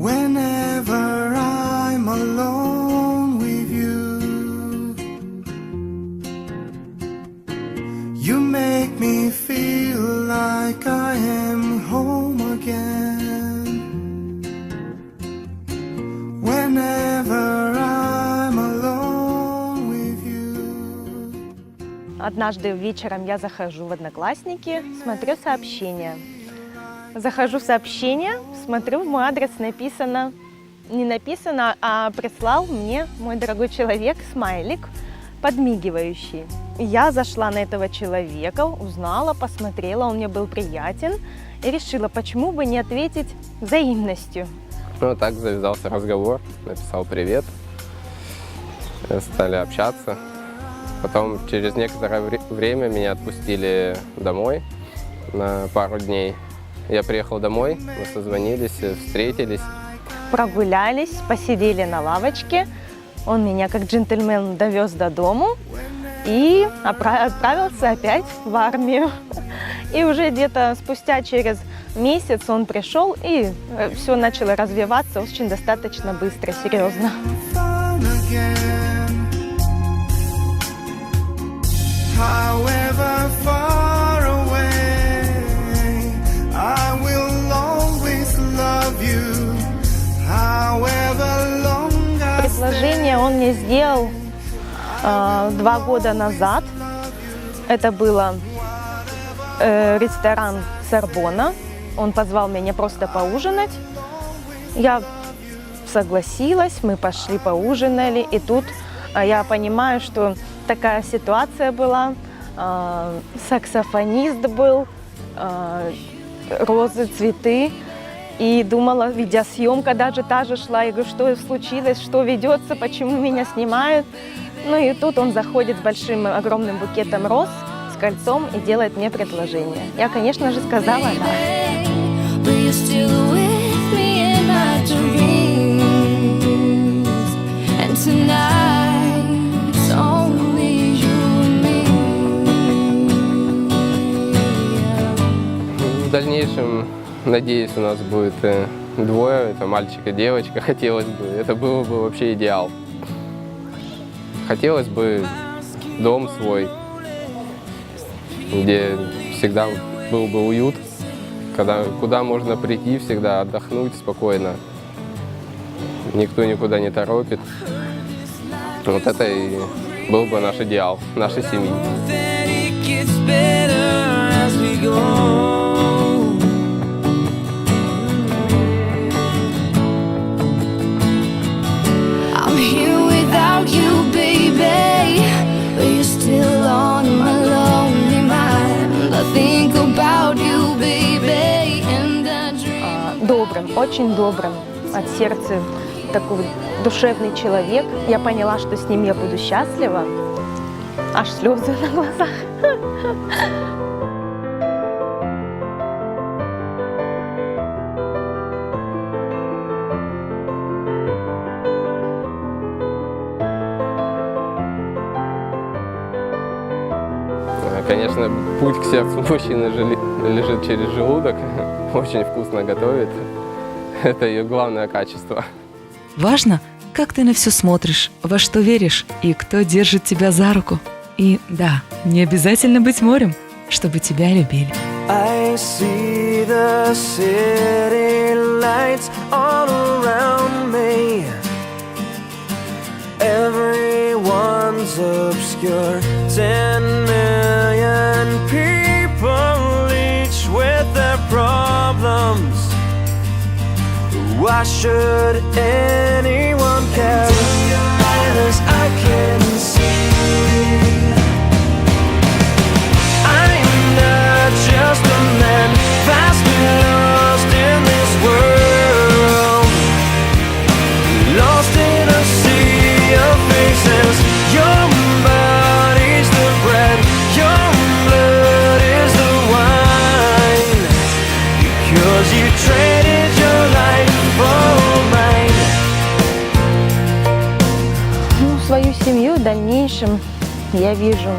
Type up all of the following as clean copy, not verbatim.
Whenever I'm alone with you, you make me feel like I am home again. Whenever I'm alone with you. Однажды вечером я захожу в Одноклассники, смотрю сообщения. Захожу в сообщение, смотрю, в мой адрес написано, не написано, а прислал мне мой дорогой человек смайлик, подмигивающий. Я зашла на этого человека, узнала, посмотрела, он мне был приятен и решила, почему бы не ответить взаимностью. Ну, так завязался разговор, написал привет, стали общаться. Потом через некоторое время меня отпустили домой на пару дней. Я приехал домой, мы созвонились, встретились. Прогулялись, посидели на лавочке. Он меня как джентльмен довез до дому и отправился опять в армию. И уже где-то спустя через месяц он пришел, и все начало развиваться очень достаточно быстро, серьезно. Предложение он мне сделал 2 года назад. Это было ресторан «Сорбонна». Он позвал меня просто поужинать. Я согласилась, мы пошли поужинали. И тут я понимаю, что такая ситуация была. Саксофонист был, розы, цветы. И думала, видеосъемка даже та же шла. Я говорю, что случилось, что ведется, почему меня снимают. Ну и тут он заходит с большим, огромным букетом роз, с кольцом и делает мне предложение. Я, конечно же, сказала да. В дальнейшем, надеюсь, у нас будет двое, это мальчик и девочка, хотелось бы. Это было бы вообще идеал. Хотелось бы дом свой, где всегда был бы уют, куда можно прийти, всегда отдохнуть спокойно. Никто никуда не торопит. Вот это и был бы наш идеал, нашей семьи. Добрым, очень добрым от сердца, такой душевный человек. Я поняла, что с ним я буду счастлива. Аж слезы на глазах. Конечно, путь к сердцу мужчины лежит через желудок. Очень вкусно готовит. Это ее главное качество. Важно, как ты на все смотришь, во что веришь и кто держит тебя за руку. И да, не обязательно быть морем, чтобы тебя любили. I see the city lights all around me. Everyone's obscure. 10 million people, each with their problems. Why should anyone care? As I can see, I'm not just a man, vastly lost in this world, lost in a sea of faces. Your body's the bread, your blood is the wine, because you traded your life for mine. Ну, свою семью в дальнейшем я вижу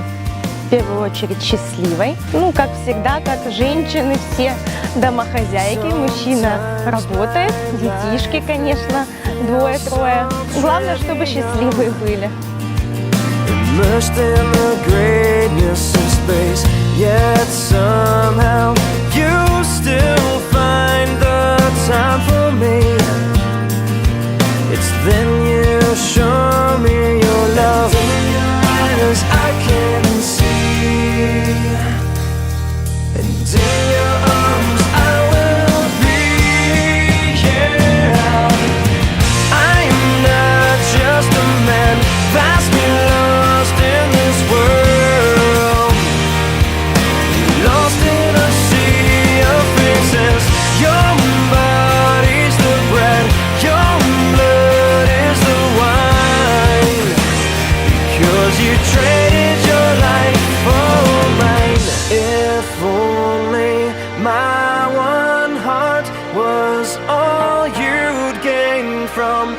в первую очередь счастливой. Ну, как всегда, как женщины, все домохозяйки, мужчина работает, детишки, конечно, двое-трое. Главное, чтобы счастливые были. Immersed in the greatness of space, yet somehow you still find the time for me. It's then you show me your love in your eyes I can see, and in your arms I will be. Yeah, I am not just a man, vastly lost in this world, lost in a sea of faces. Your body's the bread, your blood is the wine, because you traded your life for mine. If only my one heart was all you'd gain from